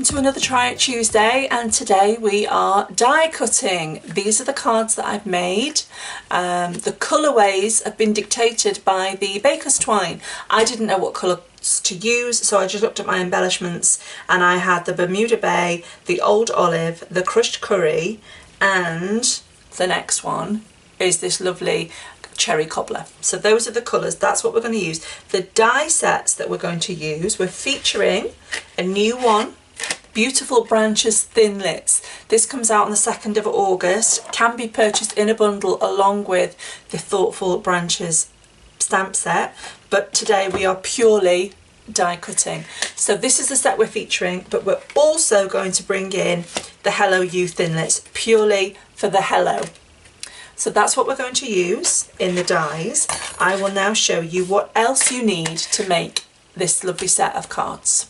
to another Try It Tuesday, and today we are die cutting. These are the cards that I've made. The colourways have been dictated by the baker's twine. I didn't know what colours to use, so I just looked at my embellishments and I had the Bermuda Bay, the Old Olive, the Crushed Curry, and the next one is this lovely cherry cobbler. So those are the colours, that's what we're going to use. The die sets that we're going to use, we're featuring a new one, Beautiful Branches Thinlits. This comes out on the 2nd of August, can be purchased in a bundle along with the Thoughtful Branches stamp set, but today we are purely die cutting. So this is the set we're featuring, but we're also going to bring in the Hello You Thinlits purely for the hello. So that's what we're going to use in the dies. I will now show you what else you need to make this lovely set of cards.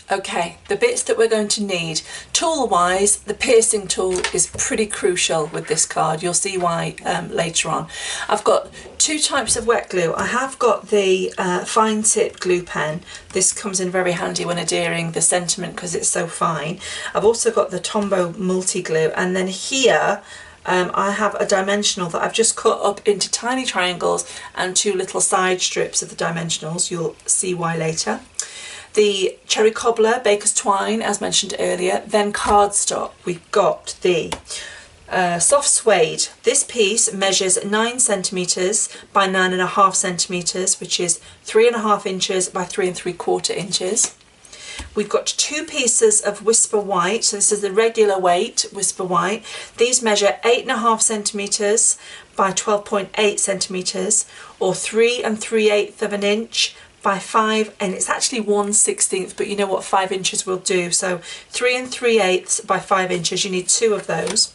Okay, the bits that we're going to need. Tool wise, the piercing tool is pretty crucial with this card. You'll see why later on. I've got two types of wet glue. I have got the fine tip glue pen. This comes in very handy when adhering the sentiment because it's so fine. I've also got the Tombow multi glue, and then here I have a dimensional that I've just cut up into tiny triangles and two little side strips of the dimensionals. You'll see why later. The cherry cobbler, baker's twine, as mentioned earlier, then cardstock. We've got the soft suede. This piece measures 9 centimetres by 9.5 centimetres, which is 3.5 inches by 3 3/4 inches. We've got two pieces of Whisper White, so this is the regular weight Whisper White. These measure 8.5 centimetres by 12.8 centimetres, or 3 3/8 of an inch by 5, and it's actually 1/16, but you know what 5 inches will do, so 3 3/8 by 5 inches, you need two of those.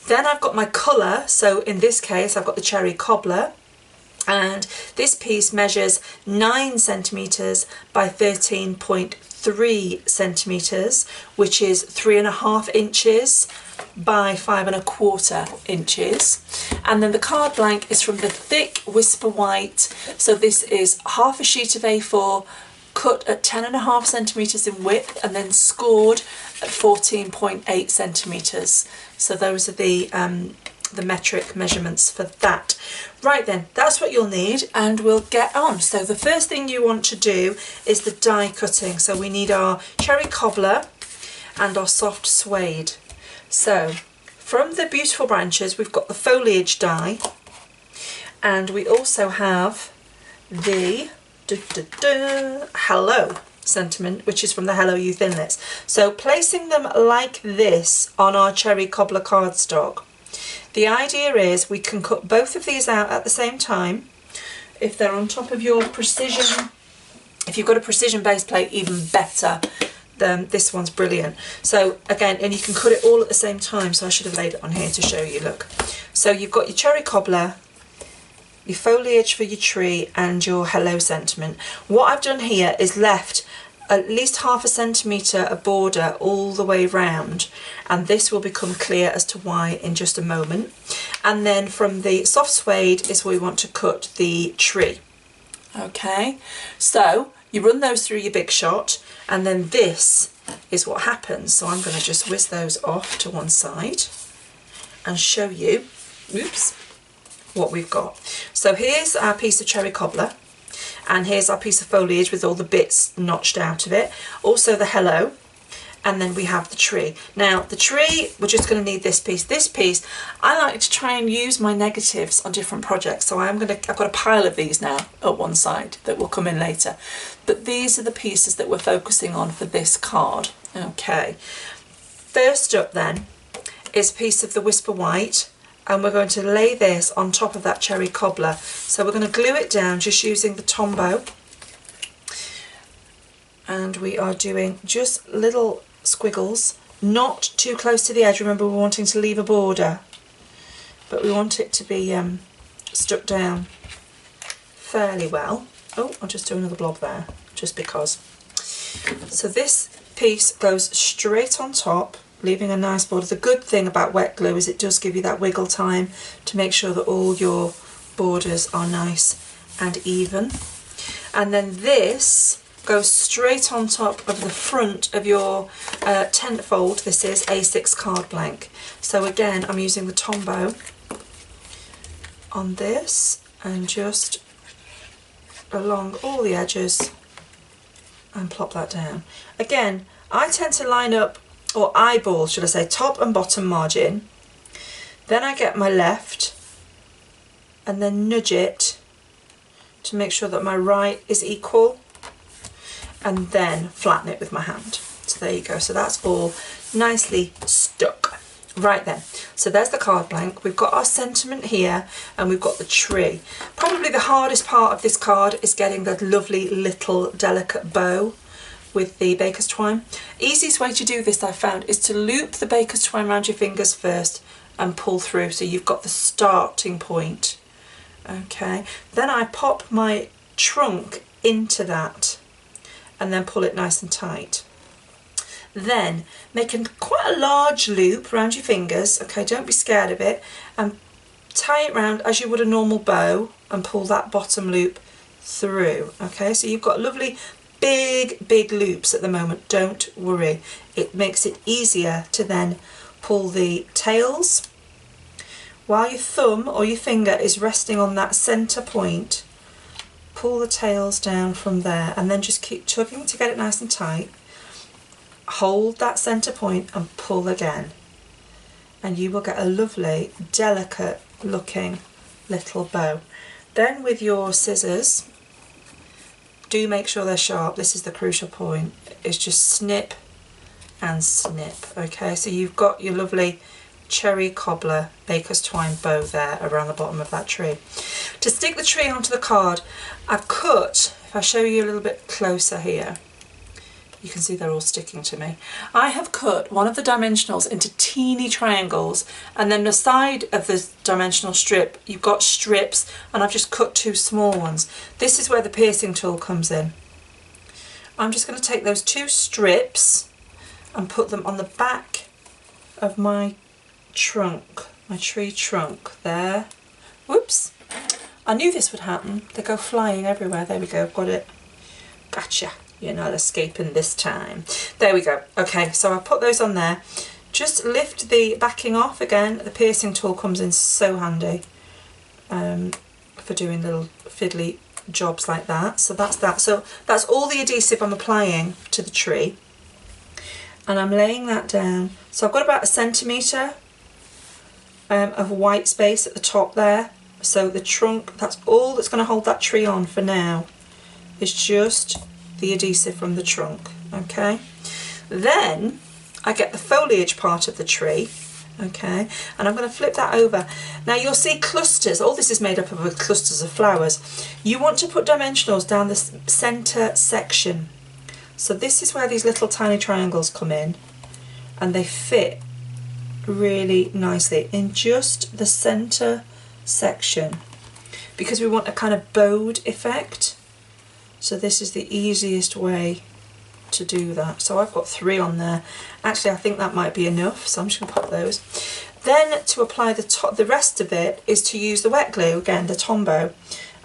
Then I've got my colour, so in this case I've got the cherry cobbler, and this piece measures 9 centimetres by 13.3 centimetres, which is 3.5 inches by 5 1/4 inches. And then the card blank is from the thick Whisper White, so this is half a sheet of A4 cut at 10.5 centimetres in width and then scored at 14.8 centimetres. So those are the metric measurements for that. Right then, that's what you'll need, and we'll get on. So the first thing you want to do is the die cutting. So we need our cherry cobbler and our soft suede. So from the Beautiful Branches we've got the foliage die, and we also have the hello sentiment, which is from the Hello You Thinlits. So placing them like this on our cherry cobbler cardstock, the idea is we can cut both of these out at the same time. If they're on top of your precision, if you've got a precision base plate, even better. This one's brilliant. So again, and you can cut it all at the same time, so I should have laid it on here to show you, look. So you've got your cherry cobbler, your foliage for your tree, and your hello sentiment. What I've done here is left at least 1/2 centimetre of border all the way round, and this will become clear as to why in just a moment. And then from the soft suede is where we want to cut the tree. Okay, so you run those through your Big Shot, and then this is what happens. So I'm going to just whiz those off to one side and show you, oops, what we've got. So here's our piece of cherry cobbler, and here's our piece of foliage with all the bits notched out of it. Also the hello, and then we have the tree. Now the tree, we're just going to need this piece. This piece, I like to try and use my negatives on different projects, so I've got a pile of these now at one side that will come in later. But these are the pieces that we're focusing on for this card. Okay, first up then is a piece of the Whisper White, and we're going to lay this on top of that cherry cobbler. So we're going to glue it down just using the Tombow, and we are doing just little squiggles, not too close to the edge. Remember, we're wanting to leave a border, but we want it to be stuck down fairly well. Oh, I'll just do another blob there, just because. So this piece goes straight on top, leaving a nice border. The good thing about wet glue is it does give you that wiggle time to make sure that all your borders are nice and even. And then this goes straight on top of the front of your tent fold. This is A6 card blank. So again, I'm using the Tombow on this and just along all the edges and plop that down. Again, I tend to line up, or eyeball should I say, top and bottom margin. Then I get my left and then nudge it to make sure that my right is equal, and then flatten it with my hand. So there you go. So that's all nicely stuck. Right then, so there's the card blank. We've got our sentiment here and we've got the tree. Probably the hardest part of this card is getting the lovely little delicate bow with the baker's twine. Easiest way to do this, I found, is to loop the baker's twine around your fingers first and pull through, so you've got the starting point. Okay, then I pop my trunk into that and then pull it nice and tight. Then making quite a large loop around your fingers, okay, don't be scared of it, and tie it round as you would a normal bow and pull that bottom loop through. Okay, so you've got lovely big loops at the moment. Don't worry, it makes it easier to then pull the tails while your thumb or your finger is resting on that center point. Pull the tails down from there and then just keep tugging to get it nice and tight. Hold that center point and pull again, and you will get a lovely delicate looking little bow. Then with your scissors, do make sure they're sharp. This is the crucial point. It's just snip and snip. Okay, so you've got your lovely cherry cobbler baker's twine bow there around the bottom of that tree. To stick the tree onto the card, I've cut, if I show you a little bit closer here, you can see they're all sticking to me. I have cut one of the dimensionals into teeny triangles, and then the side of the dimensional strip, you've got strips, and I've just cut 2 small ones. This is where the piercing tool comes in. I'm just going to take those 2 strips and put them on the back of my trunk, my tree trunk there. Whoops, I knew this would happen. They go flying everywhere. There we go, got it. Gotcha. You're not escaping this time. There we go. Okay, so I put those on there. Just lift the backing off again. The piercing tool comes in so handy for doing little fiddly jobs like that. So that's that. So that's all the adhesive I'm applying to the tree. And I'm laying that down. So I've got about 1 centimetre of white space at the top there. So the trunk, that's all that's going to hold that tree on for now. It's just the adhesive from the trunk. Okay, then I get the foliage part of the tree, okay, and I'm going to flip that over. Now you'll see clusters. All this is made up of clusters of flowers. You want to put dimensionals down the center section. So this is where these little tiny triangles come in, and they fit really nicely in just the center section, because we want a kind of bowed effect. So this is the easiest way to do that. So I've got 3 on there. Actually, I think that might be enough, so I'm just going to pop those. Then to apply the rest of it is to use the wet glue, again the Tombow,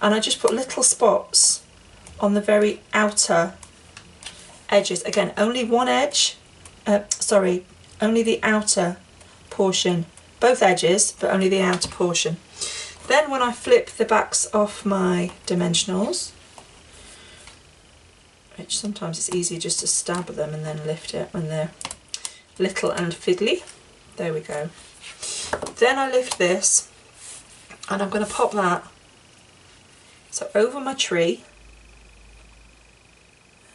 and I just put little spots on the very outer edges. Again, only one edge, only the outer portion, both edges, but only the outer portion. Then when I flip the backs off my dimensionals, which sometimes it's easier just to stab them and then lift it when they're little and fiddly. There we go. Then I lift this and I'm going to pop that so over my tree.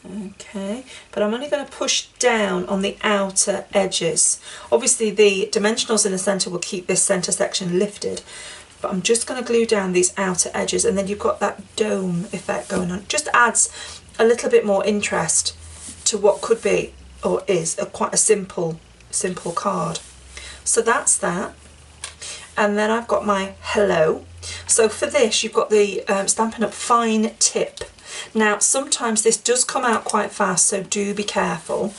Okay, but I'm only going to push down on the outer edges. Obviously the dimensionals in the centre will keep this centre section lifted, but I'm just going to glue down these outer edges, and then you've got that dome effect going on. It just adds a little bit more interest to what could be, or is, quite a simple card. So that's that. And then I've got my hello. So for this you've got the Stampin' Up! Fine Tip. Now sometimes this does come out quite fast, so do be careful.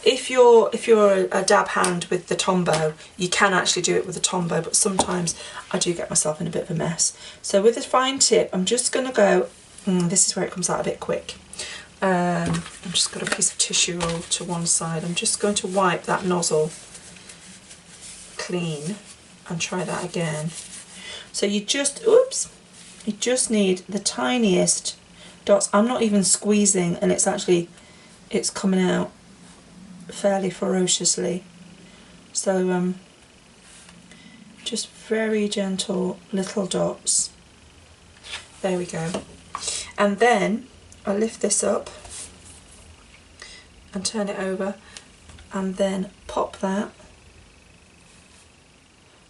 If you're a dab hand with the Tombow, you can actually do it with the Tombow, but sometimes I do get myself in a bit of a mess. So with the Fine Tip, I'm just going to go, this is where it comes out a bit quick. I've just got a piece of tissue roll to one side. I'm just going to wipe that nozzle clean and try that again. So you just, oops, you just need the tiniest dots. I'm not even squeezing, and it's coming out fairly ferociously. So just very gentle little dots. There we go. And then I lift this up and turn it over, and then pop that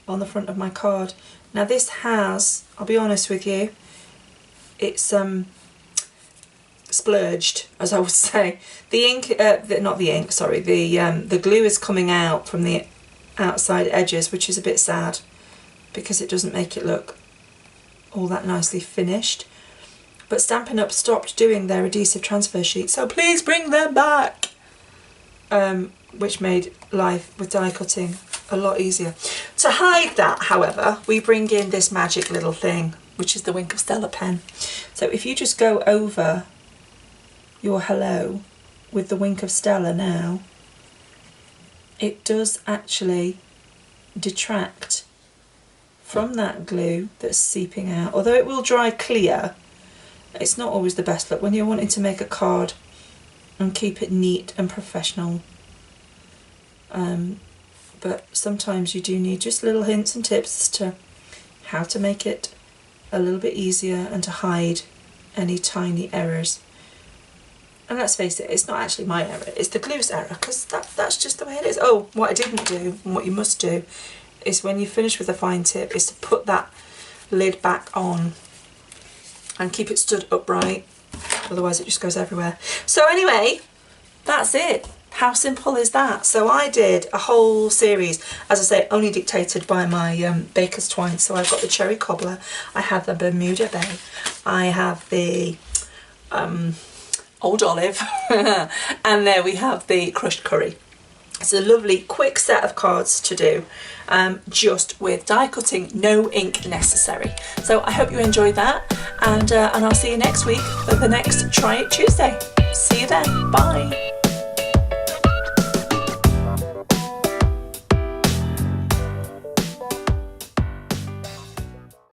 on the front of my card. Now this has, I'll be honest with you, it's splurged, as I would say. The ink, not the ink, sorry, the glue is coming out from the outside edges, which is a bit sad because it doesn't make it look all that nicely finished. But Stampin' Up stopped doing their adhesive transfer sheets, so please bring them back, which made life with die cutting a lot easier. To hide that, however, we bring in this magic little thing, which is the Wink of Stella pen. So if you just go over your hello with the Wink of Stella now, it does actually detract from that glue that's seeping out. Although it will dry clear, it's not always the best look when you're wanting to make a card and keep it neat and professional. But sometimes you do need just little hints and tips as to how to make it a little bit easier and to hide any tiny errors. And let's face it, it's not actually my error, it's the glue's error, because that's just the way it is. Oh, what I didn't do, and what you must do, is when you finish with a fine tip, is to put that lid back on and keep it stood upright, otherwise it just goes everywhere. So anyway, that's it. How simple is that? So I did a whole series, as I say, only dictated by my baker's twine. So I've got the cherry cobbler, I have the Bermuda Bay, I have the old olive, and there we have the crushed curry. It's a lovely quick set of cards to do, just with die cutting, no ink necessary. So I hope you enjoyed that, and I'll see you next week for the next Try It Tuesday. See you then, bye.